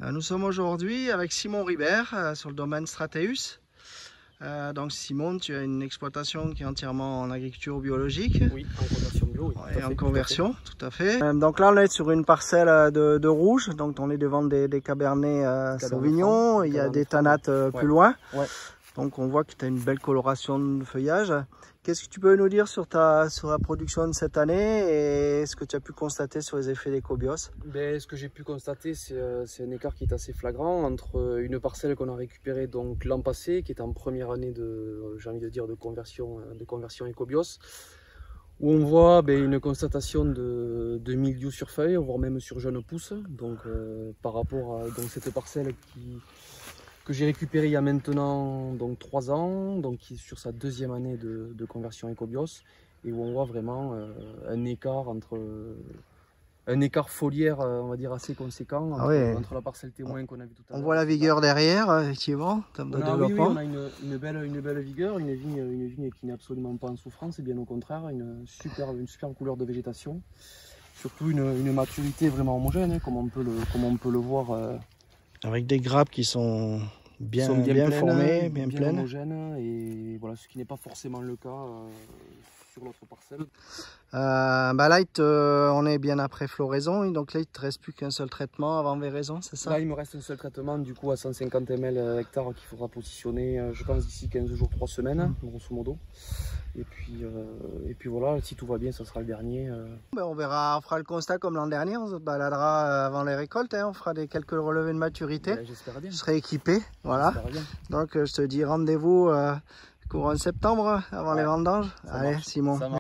Nous sommes aujourd'hui avec Simon Ribert sur le domaine Strateus. Donc Simon, tu as une exploitation qui est entièrement en agriculture biologique. Oui, en conversion bio. Oui, et en conversion, tout à fait. Donc là on est sur une parcelle de rouge, donc on est devant des Cabernet Sauvignon, il y a des Tannats plus loin. Ouais. Donc on voit que tu as une belle coloration de feuillage. Qu'est-ce que tu peux nous dire sur la production de cette année et ce que tu as pu constater sur les effets d'écobios? Ce que j'ai pu constater, c'est un écart qui est assez flagrant entre une parcelle qu'on a récupérée donc l'an passé, qui est en première année j'ai envie de dire, de conversion écobios, où on voit une constatation de mildiou sur feuille, voire même sur jeunes pousses. Donc par rapport à cette parcelle que j'ai récupéré il y a maintenant 3 ans, donc qui est sur sa deuxième année de conversion écobios, et où on voit vraiment un écart foliaire, on va dire, assez conséquent entre la parcelle témoin qu'on a vu tout à l'heure. On voit la vigueur derrière, effectivement, en termes de développement. Oui, on a une belle vigueur, une vigne qui n'est absolument pas en souffrance, et bien au contraire, une superbe couleur de végétation. Surtout une maturité vraiment homogène, comme on peut le voir. Avec des grappes qui sont bien formées, bien pleines. Homogènes, et voilà, ce qui n'est pas forcément le cas sur l'autre parcelle. Là, on est bien après floraison, donc là il ne te reste plus qu'un seul traitement avant véraison, c'est ça? Là il me reste un seul traitement, du coup à 150 ml hectare qu'il faudra positionner, je pense d'ici 15 jours, 3 semaines, grosso modo. Et puis voilà, si tout va bien, ça sera le dernier. On verra, on fera le constat comme l'an dernier, on se baladera avant les récoltes, on fera quelques relevés de maturité. J'espère bien. Je serai équipé, voilà. Donc je te dis rendez-vous courant septembre avant les vendanges. Allez, Simon.